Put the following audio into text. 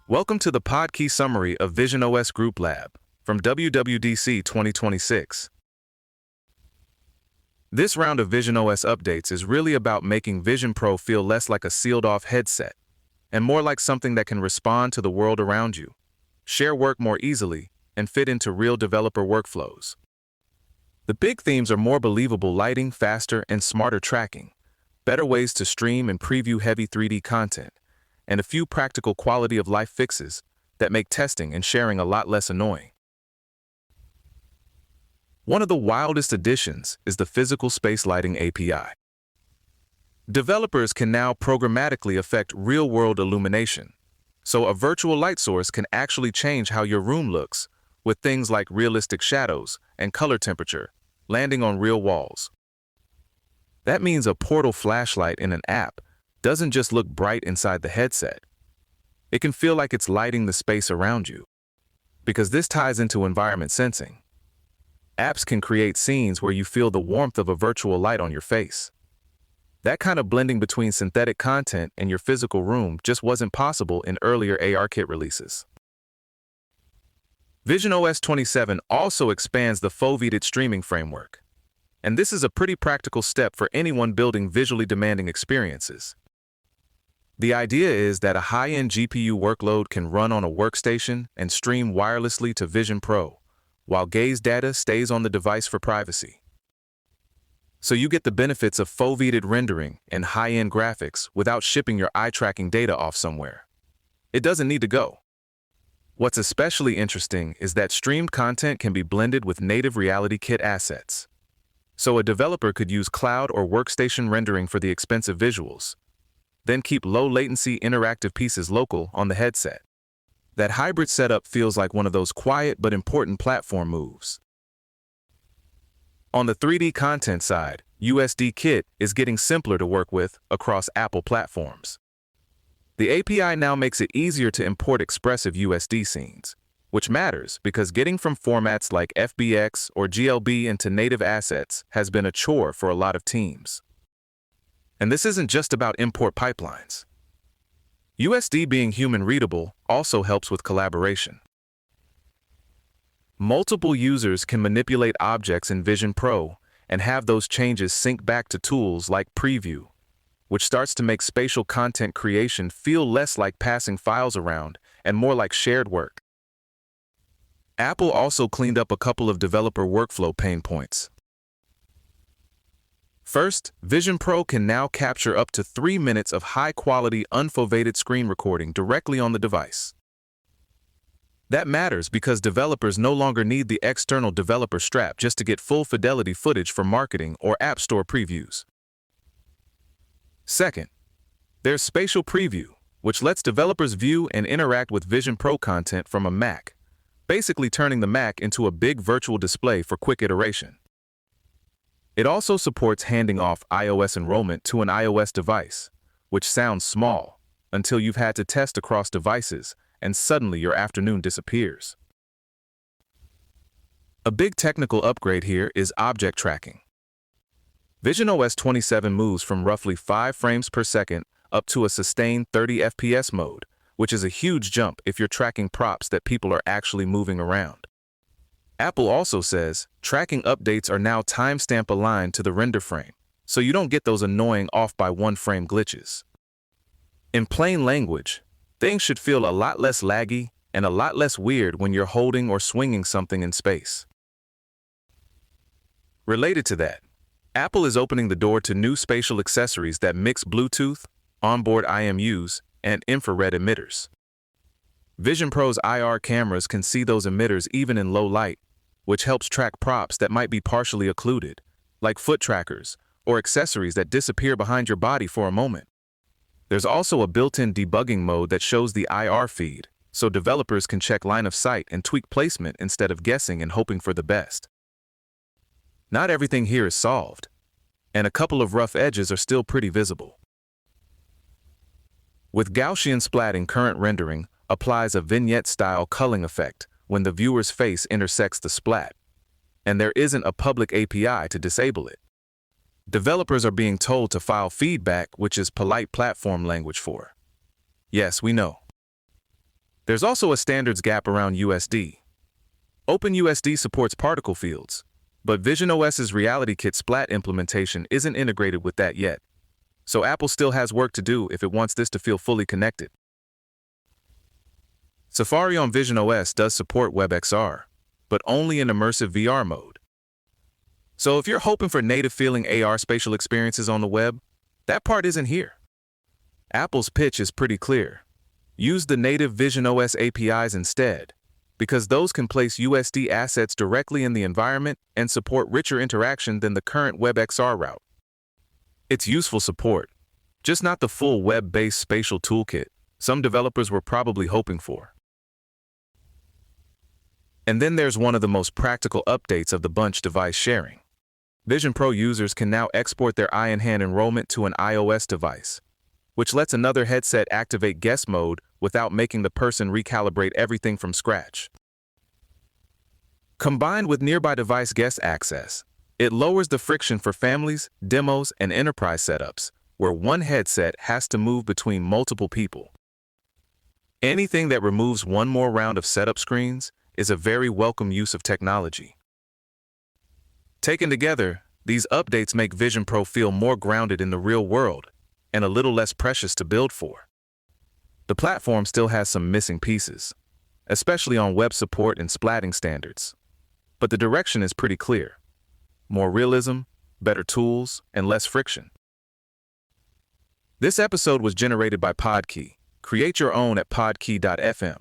Welcome to the Podkey summary of visionOS Group Lab from WWDC 2026. This round of visionOS updates is really about making Vision Pro feel less like a sealed-off headset and more like something that can respond to the world around you, share work more easily, and fit into real developer workflows. The big themes are more believable lighting, faster and smarter tracking, better ways to stream and preview heavy 3D content, and a few practical quality-of-life fixes that make testing and sharing a lot less annoying. One of the wildest additions is the Physical Space Lighting API. Developers can now programmatically affect real-world illumination, so a virtual light source can actually change how your room looks with things like realistic shadows and color temperature landing on real walls. That means a portal flashlight in an app doesn't just look bright inside the headset. It can feel like it's lighting the space around you. Because this ties into environment sensing. Apps can create scenes where you feel the warmth of a virtual light on your face. That kind of blending between synthetic content and your physical room just wasn't possible in earlier ARKit releases. visionOS 27 also expands the foveated streaming framework. And this is a pretty practical step for anyone building visually demanding experiences. The idea is that a high-end GPU workload can run on a workstation and stream wirelessly to Vision Pro, while gaze data stays on the device for privacy. So you get the benefits of foveated rendering and high-end graphics without shipping your eye-tracking data off somewhere. It doesn't need to go. What's especially interesting is that streamed content can be blended with native Reality Kit assets. So a developer could use cloud or workstation rendering for the expensive visuals, then keep low-latency interactive pieces local on the headset. That hybrid setup feels like one of those quiet but important platform moves. On the 3D content side, USD Kit is getting simpler to work with across Apple platforms. The API now makes it easier to import expressive USD scenes, which matters because getting from formats like FBX or GLB into native assets has been a chore for a lot of teams. And this isn't just about import pipelines. USD being human-readable also helps with collaboration. Multiple users can manipulate objects in Vision Pro and have those changes sync back to tools like Preview, which starts to make spatial content creation feel less like passing files around and more like shared work. Apple also cleaned up a couple of developer workflow pain points. First, Vision Pro can now capture up to 3 minutes of high-quality, unfoveated screen recording directly on the device. That matters because developers no longer need the external developer strap just to get full-fidelity footage for marketing or App Store previews. Second, there's Spatial Preview, which lets developers view and interact with Vision Pro content from a Mac, basically turning the Mac into a big virtual display for quick iteration. It also supports handing off iOS enrollment to an iOS device, which sounds small until you've had to test across devices and suddenly your afternoon disappears. A big technical upgrade here is object tracking. visionOS 27 moves from roughly 5 frames per second up to a sustained 30 FPS mode, which is a huge jump if you're tracking props that people are actually moving around. Apple also says tracking updates are now timestamp aligned to the render frame, so you don't get those annoying off-by-1-frame glitches. In plain language, things should feel a lot less laggy and a lot less weird when you're holding or swinging something in space. Related to that, Apple is opening the door to new spatial accessories that mix Bluetooth, onboard IMUs, and infrared emitters. Vision Pro's IR cameras can see those emitters even in low light, which helps track props that might be partially occluded, like foot trackers or accessories that disappear behind your body for a moment. There's also a built-in debugging mode that shows the IR feed, so developers can check line of sight and tweak placement instead of guessing and hoping for the best. Not everything here is solved, and a couple of rough edges are still pretty visible. With Gaussian splatting, current rendering applies a vignette-style culling effect when the viewer's face intersects the splat, and there isn't a public API to disable it. Developers are being told to file feedback, which is polite platform language for. Yes, we know. There's also a standards gap around USD. OpenUSD supports particle fields, but visionOS's RealityKit Splat implementation isn't integrated with that yet, so Apple still has work to do if it wants this to feel fully connected. Safari on visionOS does support WebXR, but only in immersive VR mode. So if you're hoping for native-feeling AR spatial experiences on the web, that part isn't here. Apple's pitch is pretty clear. Use the native visionOS APIs instead, because those can place USD assets directly in the environment and support richer interaction than the current WebXR route. It's useful support, just not the full web-based spatial toolkit some developers were probably hoping for. And then there's one of the most practical updates of the bunch: device sharing. Vision Pro users can now export their eye-in-hand enrollment to an iOS device, which lets another headset activate guest mode without making the person recalibrate everything from scratch. Combined with nearby device guest access, it lowers the friction for families, demos, and enterprise setups, where one headset has to move between multiple people. Anything that removes one more round of setup screens is a very welcome use of technology. Taken together, these updates make Vision Pro feel more grounded in the real world and a little less precious to build for. The platform still has some missing pieces, especially on web support and splatting standards, but the direction is pretty clear: more realism, better tools, and less friction. This episode was generated by Podkey. Create your own at podkey.fm.